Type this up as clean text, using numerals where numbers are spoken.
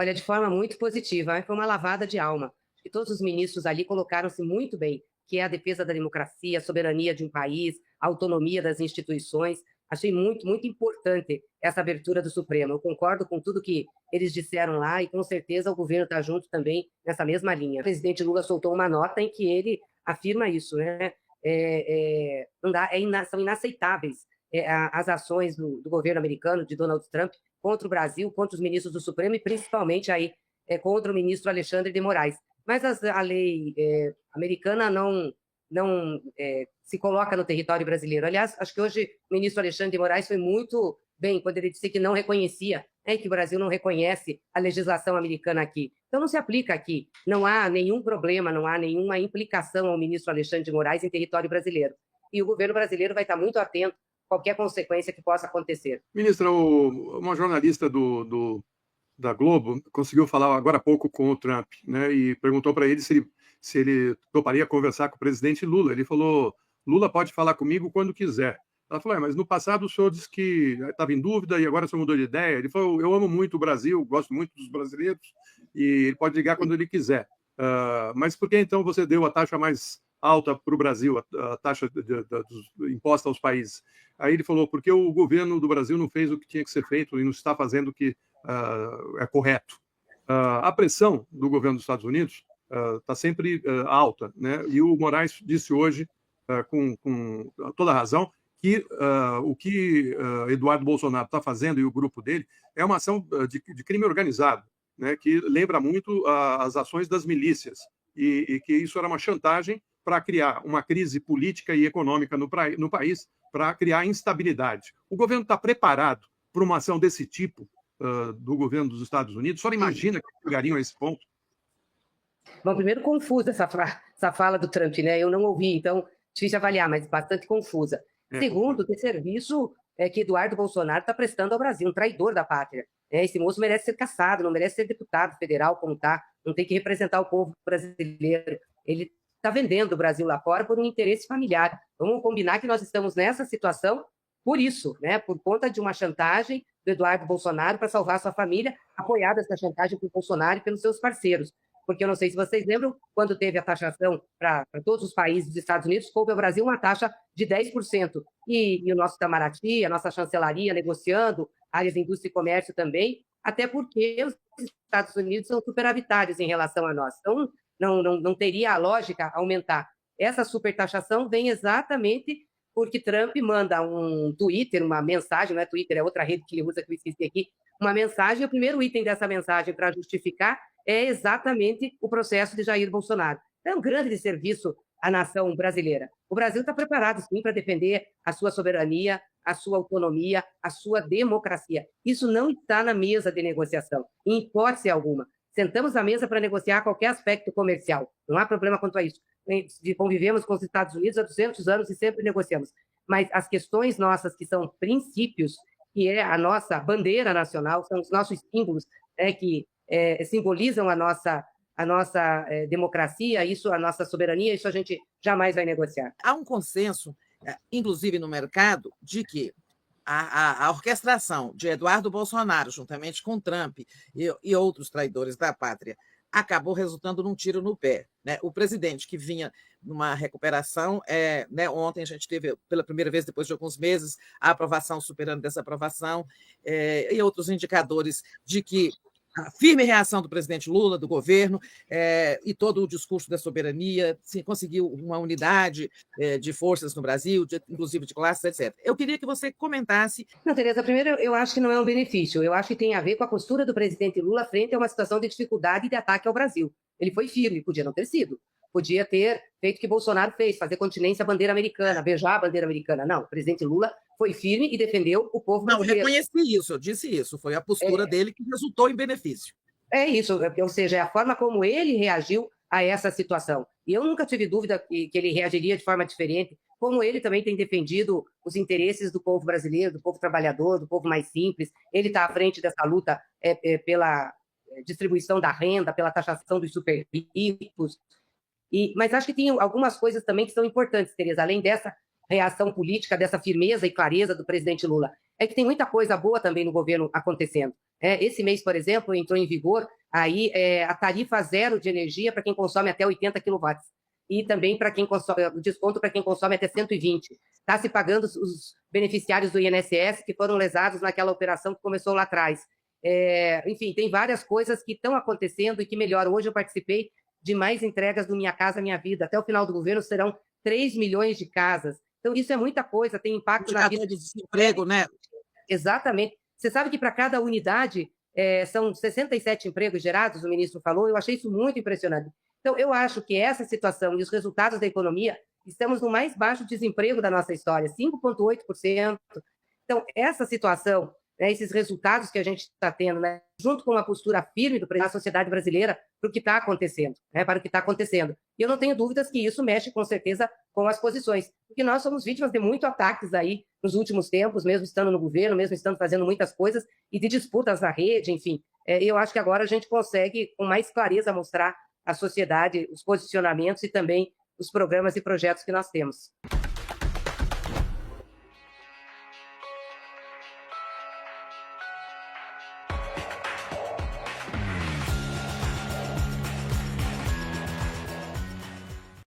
Olha, de forma muito positiva, foi uma lavada de alma. E todos os ministros ali colocaram-se muito bem, que é a defesa da democracia, a soberania de um país, a autonomia das instituições. Achei muito, muito importante essa abertura do Supremo. Eu concordo com tudo que eles disseram lá e com certeza o governo está junto também nessa mesma linha. O presidente Lula soltou uma nota em que ele afirma isso, né? Não dá, são inaceitáveis as ações do governo americano, de Donald Trump, contra o Brasil, contra os ministros do Supremo e principalmente aí contra o ministro Alexandre de Moraes. Mas a lei americana não se coloca no território brasileiro. Aliás, acho que hoje o ministro Alexandre de Moraes foi muito bem quando ele disse que não reconhecia, que o Brasil não reconhece a legislação americana aqui. Então, não se aplica aqui. Não há nenhum problema, não há nenhuma implicação ao ministro Alexandre de Moraes em território brasileiro. E o governo brasileiro vai estar muito atento a qualquer consequência que possa acontecer. Ministra, uma jornalista da Globo conseguiu falar agora há pouco com o Trump, né, e perguntou para ele se ele toparia conversar com o presidente Lula. Ele falou: Lula pode falar comigo quando quiser. Ela falou: mas no passado o senhor disse que estava em dúvida e agora o senhor mudou de ideia. Ele falou: eu amo muito o Brasil, gosto muito dos brasileiros e ele pode ligar quando ele quiser. Mas por que então você deu a taxa mais alta para o Brasil, a taxa imposta aos países? Aí ele falou: porque o governo do Brasil não fez o que tinha que ser feito e não está fazendo o que é correto. A pressão do governo dos Estados Unidos está sempre alta, né? E o Moraes disse hoje, com toda a razão, que o que Eduardo Bolsonaro está fazendo e o grupo dele é uma ação de crime organizado, né? Que lembra muito as ações das milícias e que isso era uma chantagem para criar uma crise política e econômica no país, para criar instabilidade. O governo está preparado para uma ação desse tipo do governo dos Estados Unidos? Só imagina que chegariam a esse ponto. Bom, primeiro, confusa essa fala do Trump, né? Eu não ouvi, então difícil avaliar, mas bastante confusa. Segundo, tem serviço que Eduardo Bolsonaro está prestando ao Brasil, um traidor da pátria. Esse moço merece ser caçado, não merece ser deputado federal, como está, não tem que representar o povo brasileiro. Ele está vendendo o Brasil lá fora por um interesse familiar. Vamos combinar que nós estamos nessa situação por isso, né? Por conta de uma chantagem do Eduardo Bolsonaro para salvar sua família, apoiada essa chantagem por Bolsonaro e pelos seus parceiros. Porque eu não sei se vocês lembram, quando teve a taxação para todos os países dos Estados Unidos, coube ao Brasil uma taxa de 10%. E o nosso Itamaraty, a nossa chancelaria negociando, áreas de indústria e comércio também, até porque os Estados Unidos são superavitários em relação a nós. Então, não teria a lógica aumentar. Essa supertaxação vem exatamente porque Trump manda um Twitter, uma mensagem, não é Twitter, é outra rede que ele usa que eu esqueci aqui, uma mensagem, e o primeiro item dessa mensagem para justificar é exatamente o processo de Jair Bolsonaro. É um grande serviço à nação brasileira. O Brasil está preparado, sim, para defender a sua soberania, a sua autonomia, a sua democracia. Isso não está na mesa de negociação, em hipótese alguma. Sentamos à mesa para negociar qualquer aspecto comercial. Não há problema quanto a isso. Convivemos com os Estados Unidos há 200 anos e sempre negociamos. Mas as questões nossas, que são princípios, que é a nossa bandeira nacional, são os nossos símbolos que simbolizam a nossa democracia, isso, a nossa soberania, isso a gente jamais vai negociar. Há um consenso, inclusive no mercado, de que a orquestração de Eduardo Bolsonaro, juntamente com Trump e outros traidores da pátria, acabou resultando num tiro no pé. Né? O presidente, que vinha numa recuperação, né, ontem a gente teve, pela primeira vez, depois de alguns meses, a aprovação superando desaprovação, e outros indicadores de que a firme reação do presidente Lula, do governo, e todo o discurso da soberania, sim, conseguiu uma unidade de forças no Brasil, inclusive de classes, etc. Eu queria que você comentasse. Não, Tereza, primeiro, eu acho que não é um benefício. Eu acho que tem a ver com a postura do presidente Lula frente a uma situação de dificuldade e de ataque ao Brasil. Ele foi firme, podia não ter sido. Podia ter feito o que Bolsonaro fez, fazer continência à bandeira americana, beijar a bandeira americana. Não, o presidente Lula foi firme e defendeu o povo brasileiro. Não, eu reconheci isso, eu disse isso. Foi a postura dele que resultou em benefício. É isso, ou seja, é a forma como ele reagiu a essa situação. E eu nunca tive dúvida que ele reagiria de forma diferente, como ele também tem defendido os interesses do povo brasileiro, do povo trabalhador, do povo mais simples. Ele está à frente dessa luta pela distribuição da renda, pela taxação dos super ricos. Mas acho que tem algumas coisas também que são importantes, Tereza, além dessa reação política, dessa firmeza e clareza do presidente Lula. é que tem muita coisa boa também no governo acontecendo. Esse mês, por exemplo, entrou em vigor aí a tarifa zero de energia para quem consome até 80 quilowatts. E também para quem consome, o desconto para quem consome até 120. Está se pagando os beneficiários do INSS que foram lesados naquela operação que começou lá atrás. Enfim, tem várias coisas que estão acontecendo e que melhoram. Hoje eu participei de mais entregas do Minha Casa Minha Vida. Até o final do governo serão 3 milhões de casas. Então, isso é muita coisa, tem impacto na vida. De desemprego, né? Exatamente. Você sabe que para cada unidade são 67 empregos gerados, o ministro falou, eu achei isso muito impressionante. Então, eu acho que essa situação e os resultados da economia, estamos no mais baixo desemprego da nossa história, 5,8%. Então, essa situação, esses resultados que a gente está tendo, junto com uma postura firme da sociedade brasileira para o que está acontecendo, para o que está acontecendo. E eu não tenho dúvidas que isso mexe, com certeza, com as posições, porque nós somos vítimas de muitos ataques aí nos últimos tempos, mesmo estando no governo, mesmo estando fazendo muitas coisas, e de disputas na rede, enfim. Eu acho que agora a gente consegue, com mais clareza, mostrar à sociedade os posicionamentos e também os programas e projetos que nós temos.